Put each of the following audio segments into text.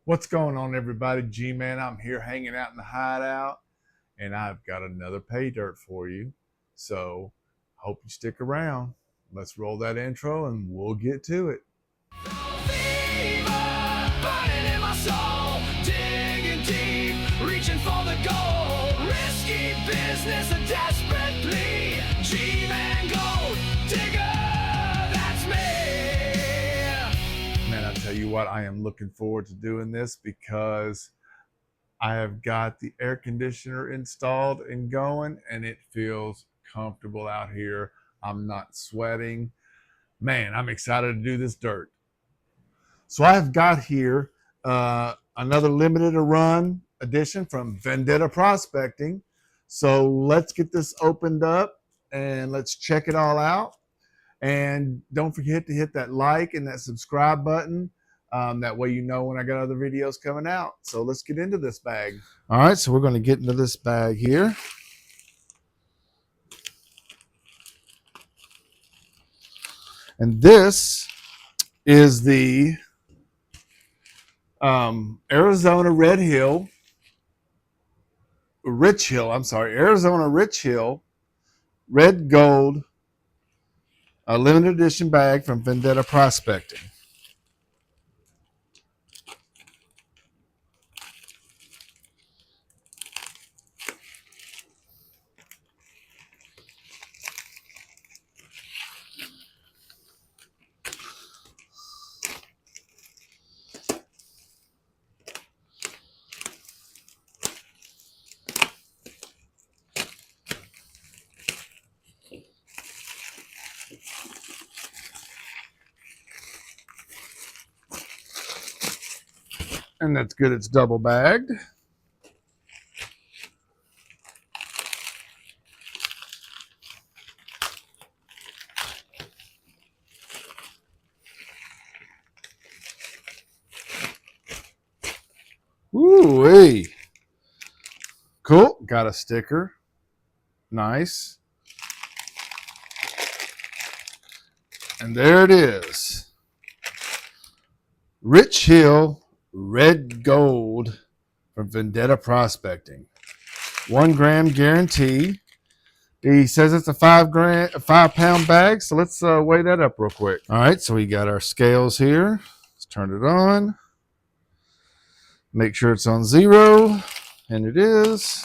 What's going on, everybody? G-Man, I'm here hanging out in the hideout, and I've got another pay dirt for you. So, hope you stick around. Let's roll that intro and we'll get to it. Fever burning in my soul, digging deep, reaching for the goal. Risky business, a desperate plea. G-Man Gold Digger, that's me. Man, I tell you what, I am looking forward to doing this because I have got the air conditioner installed and going, and it feels comfortable out here. I'm not sweating. Man, I'm excited to do this dirt. So I've got here another limited run edition from Vendetta Prospecting. So let's get this opened up and let's check it all out. And don't forget to hit that like and that subscribe button. That way you know when I got other videos coming out. So let's get into this bag. All right, so we're going to get into this bag here. And this is the Arizona Rich Hill, Arizona Rich Hill Red Gold limited edition bag from Vendetta Prospecting. And that's good, it's double bagged. Ooh-wee. Cool, got a sticker. Nice. And there it is. Rich Hill Red Gold from Vendetta Prospecting. 1 gram guarantee. He says it's a 5 pound bag, so let's weigh that up real quick. All right, so we got our scales here. Let's turn it on. Make sure it's on 0, and it is.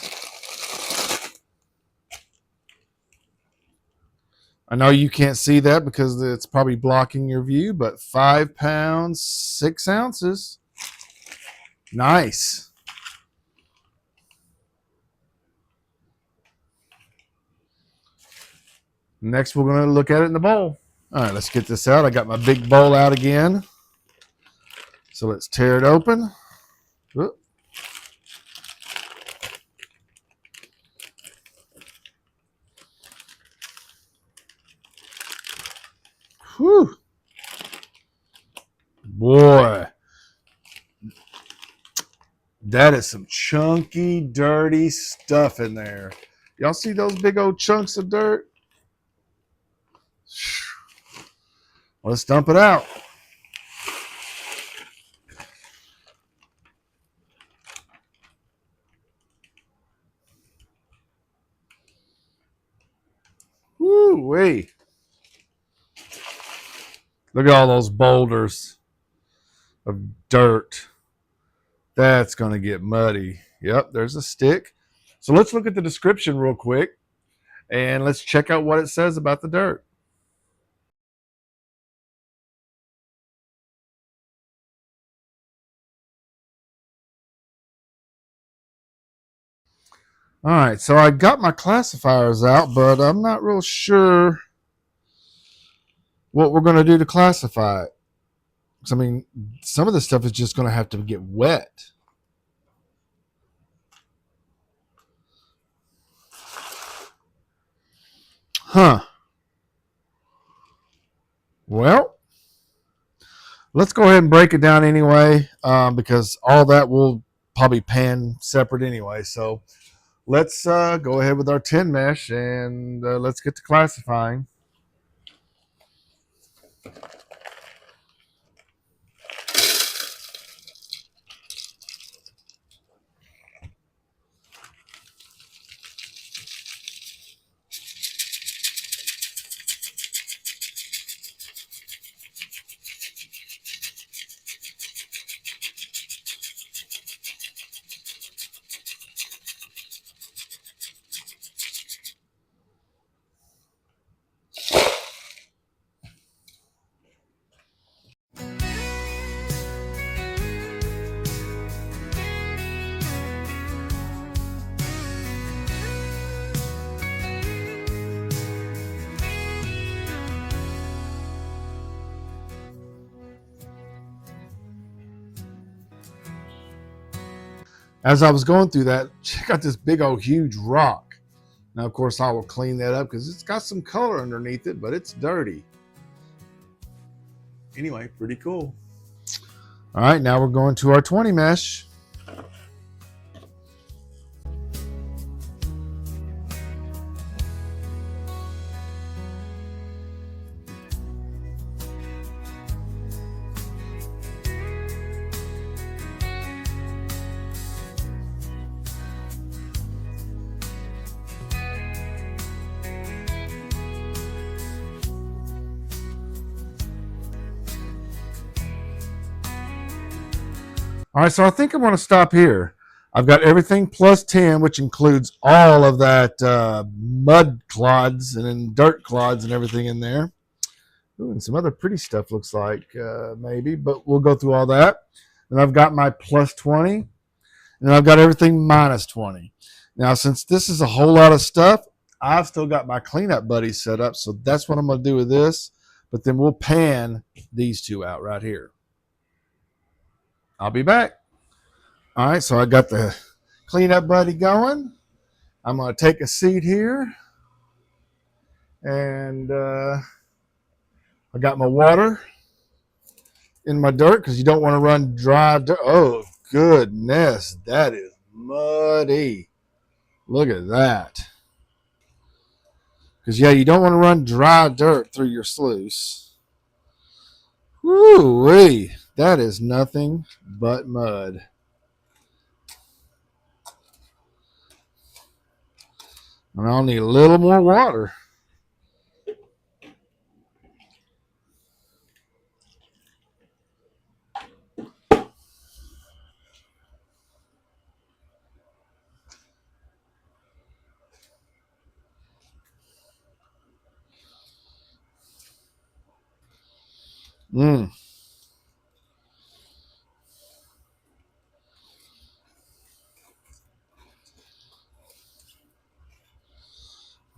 I know you can't see that because it's probably blocking your view, but 5 pounds, 6 ounces. Nice. Next, we're going to look at it in the bowl. All right, let's get this out. I got my big bowl out again. So let's tear it open. Whoop. Whew. Boy, that is some chunky, dirty stuff in there. Y'all see those big old chunks of dirt? Let's dump it out. Woo-wee. Look at all those boulders of dirt. That's going to get muddy. Yep, there's a stick. So let's look at the description real quick and let's check out what it says about the dirt. All right, so I got my classifiers out, but I'm not real sure what we're going to do to classify it. I mean, some of the stuff is just going to have to get wet. Huh. Well, let's go ahead and break it down anyway, because all that will probably pan separate anyway. So let's go ahead with our 10 mesh and let's get to classifying. As I was going through that, check out this big old huge rock. Now, of course, I will clean that up because it's got some color underneath it, but it's dirty. Anyway, pretty cool. All right, now we're going to our 20 mesh. All right, so I think I'm going to stop here. I've got everything plus 10, which includes all of that mud clods and then dirt clods and everything in there. Ooh, and some other pretty stuff looks like maybe, but we'll go through all that. And I've got my plus 20, and I've got everything minus 20. Now, since this is a whole lot of stuff, I've still got my cleanup buddies set up, so that's what I'm going to do with this. But then we'll pan these two out right here. I'll be back. All right, so I got the cleanup buddy going. I'm going to take a seat here, and I got my water in my dirt because you don't want to run dry dirt. Oh, goodness, that is muddy. Look at that. Because, yeah, you don't want to run dry dirt through your sluice. Woo-wee. That is nothing but mud. And I'll need a little more water.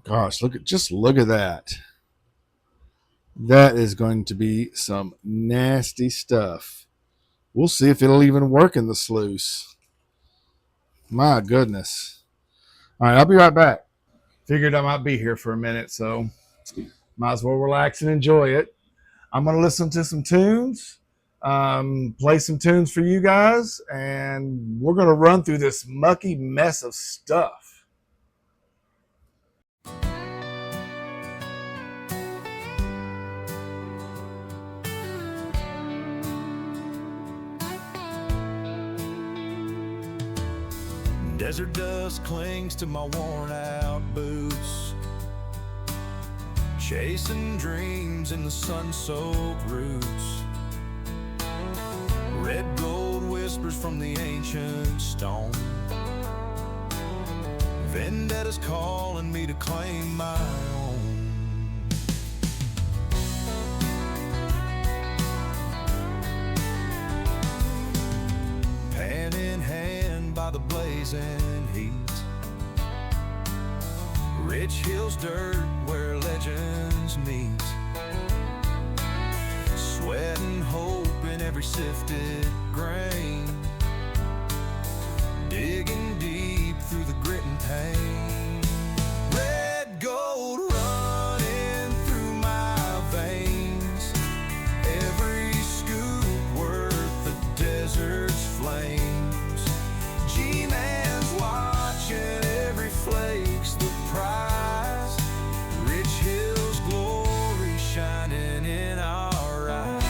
Gosh, look at that. That is going to be some nasty stuff. We'll see if it'll even work in the sluice. My goodness. All right, I'll be right back. Figured I might be here for a minute, so might as well relax and enjoy it. I'm going to listen to some tunes, play some tunes for you guys, and we're going to run through this mucky mess of stuff. Desert dust clings to my worn out boots, chasing dreams in the sun-soaked roots. Red gold whispers from the ancient stone. Vendetta's calling me to claim my own. Hand in hand by the blazing heat, rich hills dirt where legends meet. Sweat and hope in every sifted grain, digging deep through the grit and pain. Red gold running through my veins, every scoop worth the desert's flames. G-Man's watching, every flake's the prize. Rich hills glory shining in our eyes.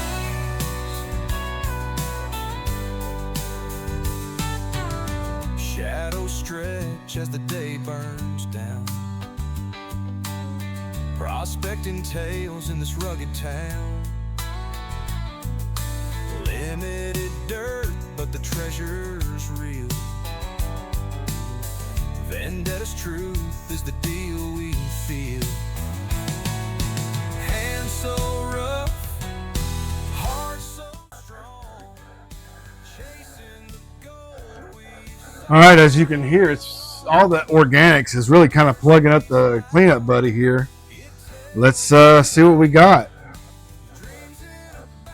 Shadows stretch as the day burns down, prospecting tales in this rugged town. Limited dirt, but the treasure's real. Vendetta's truth is the deal we feel. Hands so rough, heart so strong, chasing the gold we. All right, as you can hear, it's all the organics is really kind of plugging up the cleanup buddy here. Let's see what we got.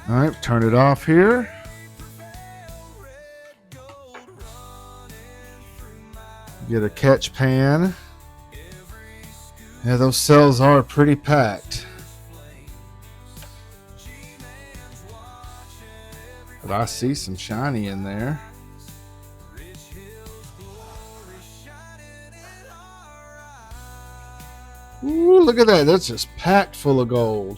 All right, turn it off here. Get a catch pan. Yeah, those cells are pretty packed. But I see some shiny in there. Ooh, look at that. That's just packed full of gold.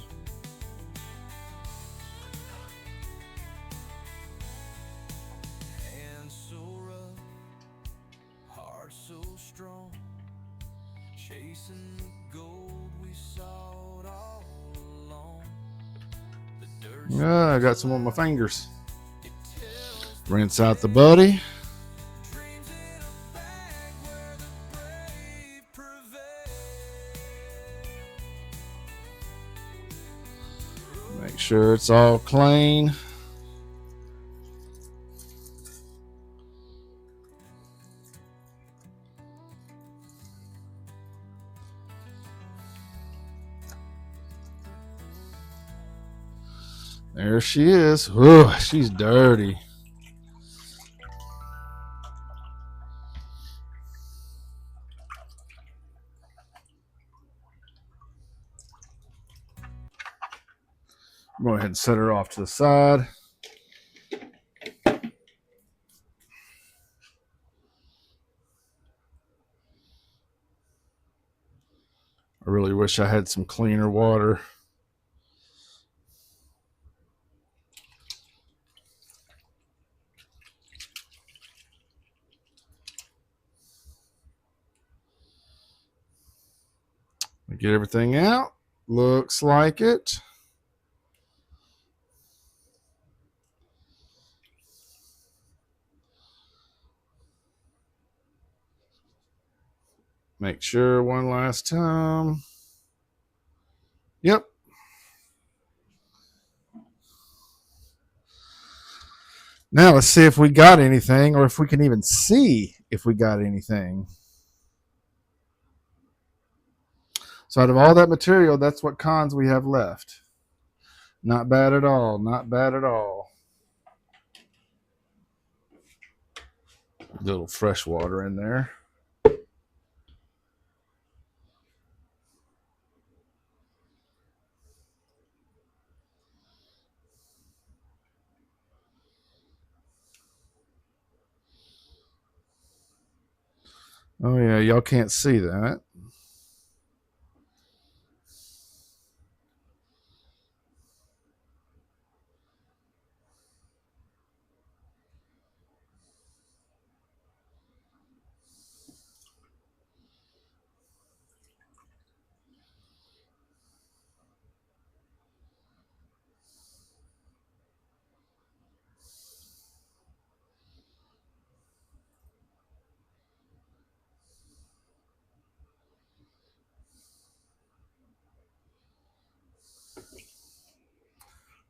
I got some on my fingers. Rinse out the buddy. Make sure it's all clean. There she is. Ooh, she's dirty. Go ahead and set her off to the side. I really wish I had some cleaner water. Get everything out. Looks like it. Make sure one last time. Yep. Now let's see if we got anything, or if we can even see if we got anything. So out of all that material, that's what cons we have left. Not bad at all. Not bad at all. A little fresh water in there. Oh yeah, y'all can't see that.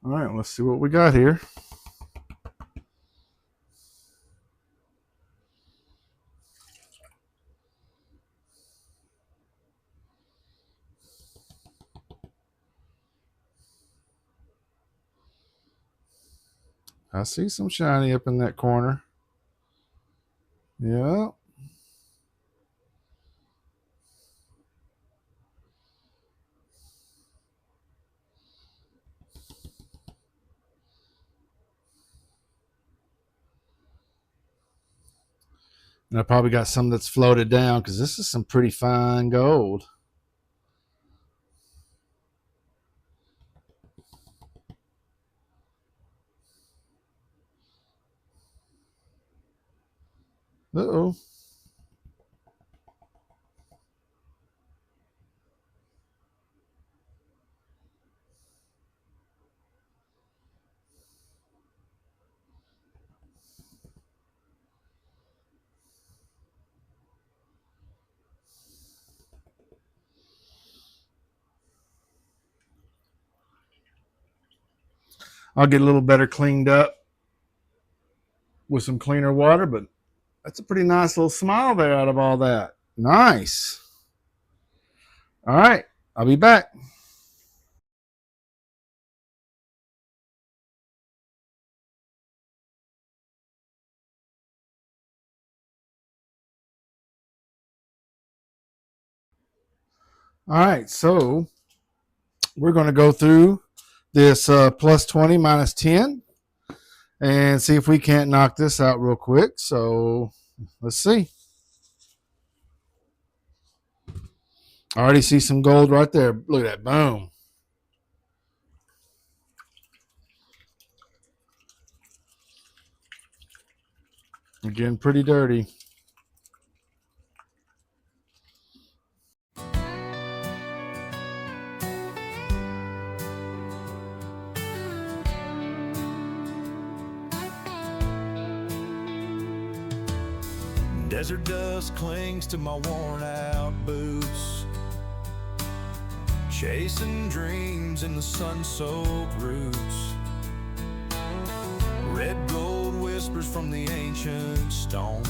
All right, let's see what we got here. I see some shiny up in that corner. Yeah. And I probably got some that's floated down because this is some pretty fine gold. Uh-oh. I'll get a little better cleaned up with some cleaner water, but that's a pretty nice little smile there out of all that. Nice. All right, I'll be back. All right, so we're going to go through this plus 20 minus 10 and see if we can't knock this out real quick. So let's see. I already see some gold right there. Look at that. Boom. We're getting pretty dirty. Desert dust clings to my worn out boots, chasing dreams in the sun-soaked roots. Red gold whispers from the ancient stone.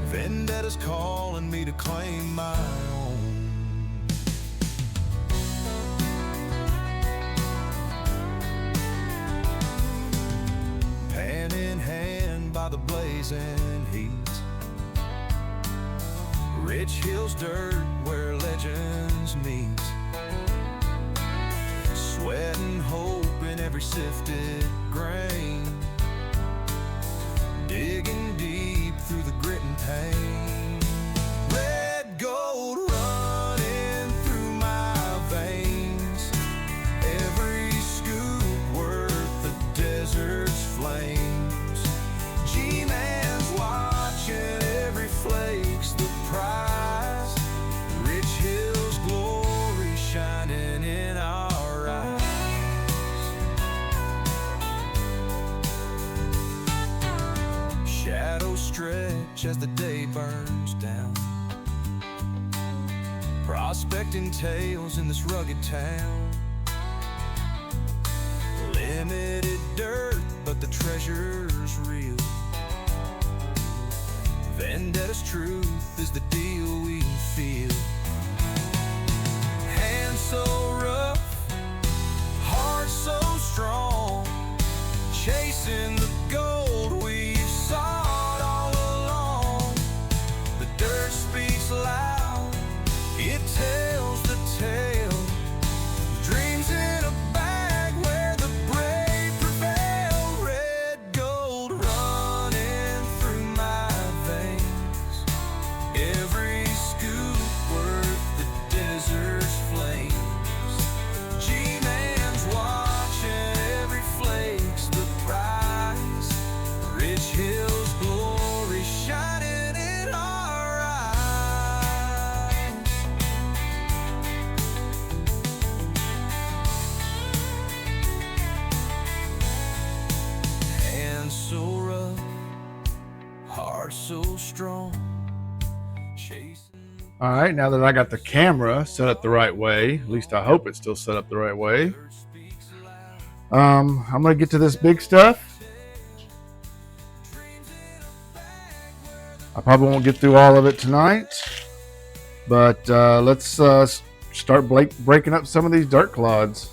Vendetta's calling me to claim my own. Hand in hand by the blazing heat, rich hills dirt where legends meet. Sweat and hope in every sifted grain, digging deep through the grit and pain. Red gold running through my veins, every scoop worth the desert's flames. G-Man's watching, every flake's the prize. Rich hills glory shining in our eyes. Shadows stretch as the day burns down, prospecting tales in this rugged town. Limited dirt, but the treasure's real. Vendetta's truth is the deal we feel. Hands so rough, heart so strong, chasing the gold we've sought all along. The dirt speaks loud, it tells the tale. Dreams in a bag where the brave prevail. Red gold running through my veins, every scoop worth the desert's flames. G-Man's watching, every flake's the prize. Rich hills glory shining in our eyes. Hands so rough, heart so strong, chasing. All right, now that I got the camera set up the right way, at least I hope it's still set up the right way. I'm going to get to this big stuff. I probably won't get through all of it tonight, but let's start breaking up some of these dirt clods.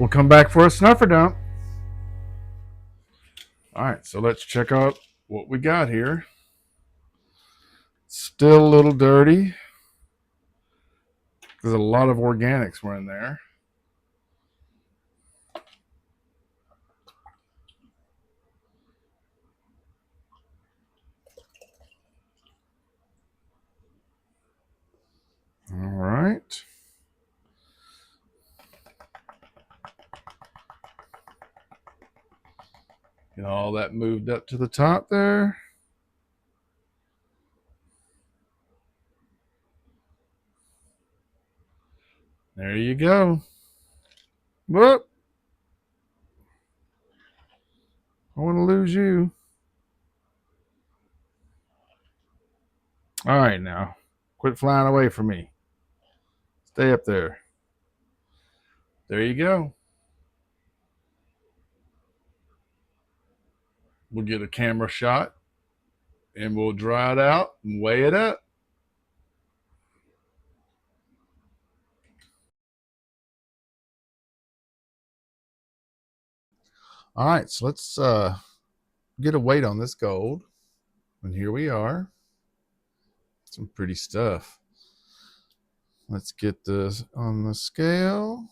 We'll come back for a snuffer dump. All right, so let's check out what we got here. Still a little dirty. There's a lot of organics were in there. All right. Get all that moved up to the top there. There you go. Whoop. I want to lose you. All right, now. Quit flying away from me. Stay up there. There you go. We'll get a camera shot and we'll dry it out and weigh it up. All right, so let's get a weight on this gold. And here we are. Some pretty stuff. Let's get this on the scale.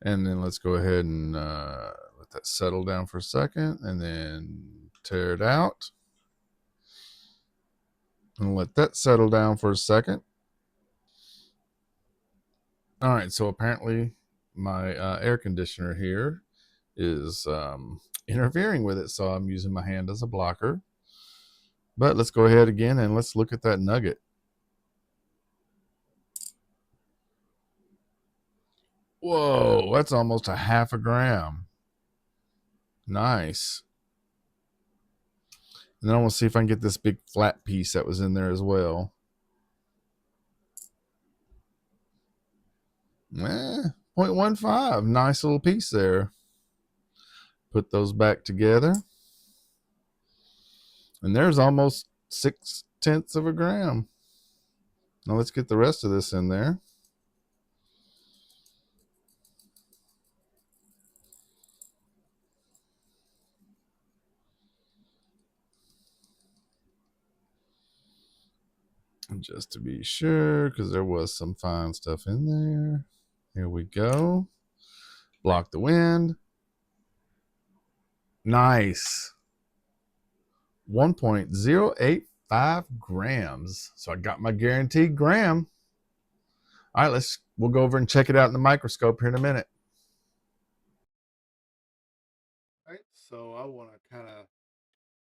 And then let's go ahead and let that settle down for a second and then tear it out. And let that settle down for a second. All right, so apparently my air conditioner here is interfering with it, so I'm using my hand as a blocker. But let's go ahead again and let's look at that nugget. Whoa, that's almost a half a gram. Nice. And then I want to see if I can get this big flat piece that was in there as well. 0.15. Nice little piece there. Put those back together. And there's almost 0.6 of a gram. Now let's get the rest of this in there. Just to be sure, because there was some fine stuff in there. Here we go. Block the wind. Nice. 1.085 grams. So I got my guaranteed gram. All right, we'll go over and check it out in the microscope here in a minute. All right, so I want to kind of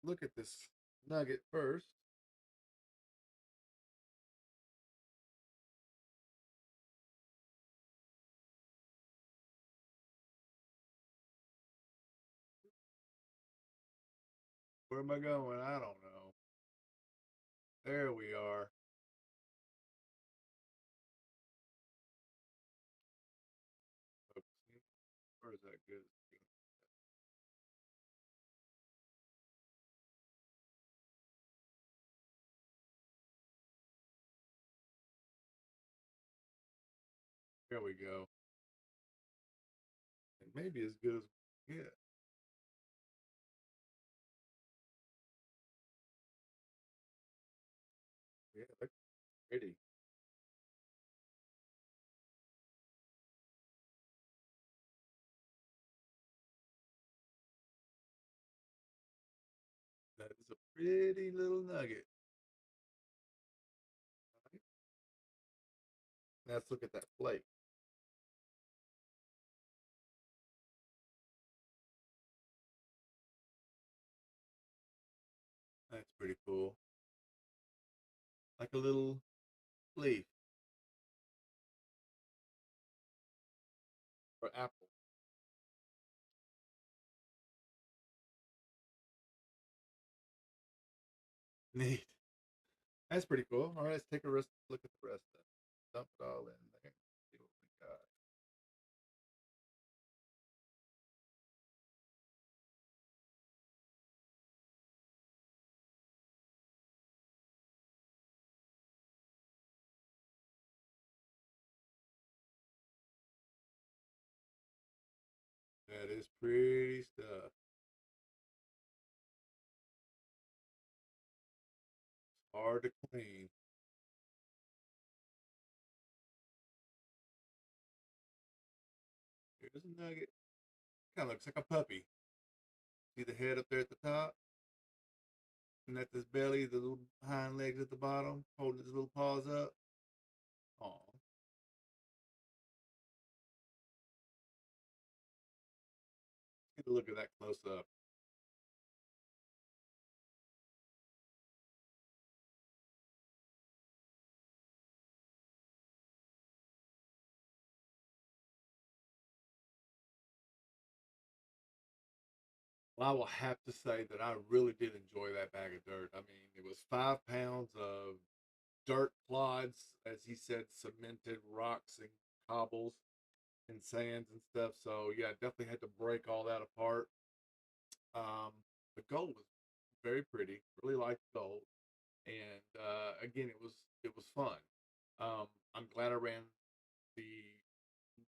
look at this nugget first. Where am I going? I don't know. There we are. Where is that good? There we go. It may be as good as we get. Yeah, that's pretty. That is a pretty little nugget. Right. Let's look at that flake. That's pretty cool. Like a little leaf or apple. Neat. That's pretty cool. All right, let's take a look at the rest of it. Dump it all in there. See what we got. Pretty stuff. Hard to clean. Here's a nugget. Kind of looks like a puppy. See the head up there at the top? And at this belly, the little hind legs at the bottom, holding his little paws up. Aw. Get a look at that close up. Well, I will have to say that I really did enjoy that bag of dirt. I mean, it was 5 pounds of dirt clods, as he said, cemented rocks and cobbles and sands and stuff. So yeah, definitely had to break all that apart. Um, the gold was very pretty. Really liked gold, and again, it was fun. I'm glad I ran the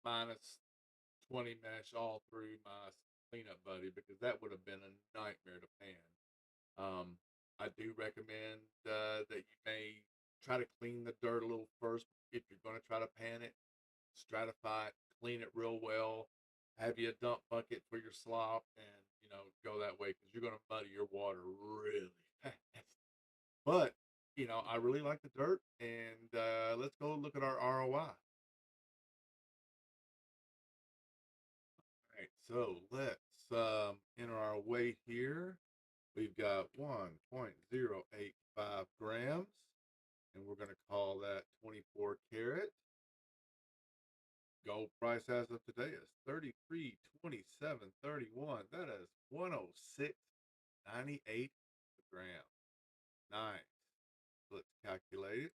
-20 mesh all through my cleanup buddy because that would have been a nightmare to pan. I do recommend that you may try to clean the dirt a little first if you're going to try to pan it. Stratify it, clean it real well. Have you a dump bucket for your slop, and go that way because you're going to muddy your water really fast. But I really like the dirt, and let's go look at our ROI. All right, so let's enter our weight here. We've got 1.085 grams, and we're going to call that 24 karat. Gold price as of today is 33.27.31. That is 106.98 a gram. Nice. Let's calculate it.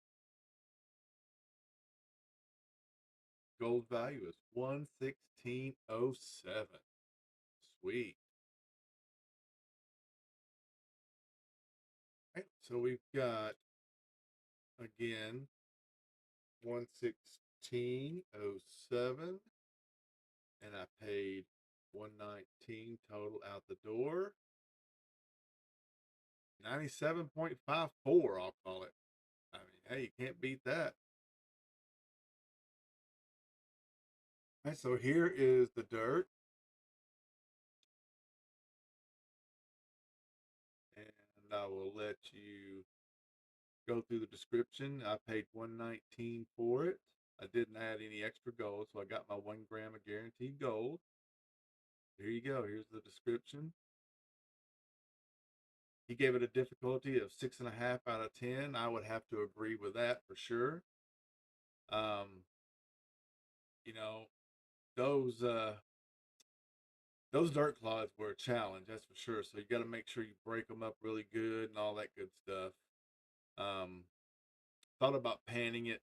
Gold value is 116.07. Sweet. Right, so we've got again 116.07, and I paid 119 total out the door. 97.54, I'll call it. I mean, hey, you can't beat that. All right, so here is the dirt. And I will let you go through the description. I paid 119 for it. I didn't add any extra gold, so I got my 1 gram of guaranteed gold. Here you go. Here's the description. He gave it a difficulty of 6.5 out of 10. I would have to agree with that for sure. Um, you know, those those dirt clods were a challenge, that's for sure. So you got to make sure you break them up really good and all that good stuff. Um, thought about panning it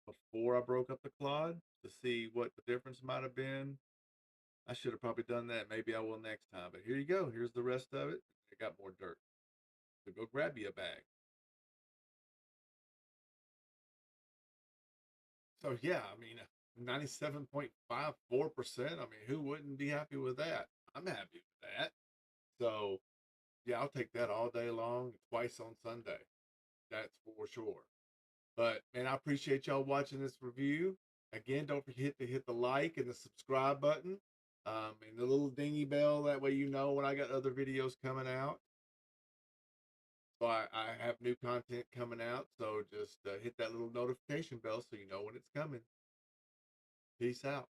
before I broke up the clod to see what the difference might have been. I should have probably done that. Maybe I will next time. But here you go. Here's the rest of it. I got more dirt. So go grab you a bag. So yeah, I mean, 97.54%. I mean, who wouldn't be happy with that? I'm happy with that. So yeah, I'll take that all day long, twice on Sunday. That's for sure. But man, I appreciate y'all watching this review. Again, don't forget to hit the like and the subscribe button, and the little dingy bell. That way you know when I got other videos coming out. So I have new content coming out. So just hit that little notification bell so you know when it's coming. Peace out.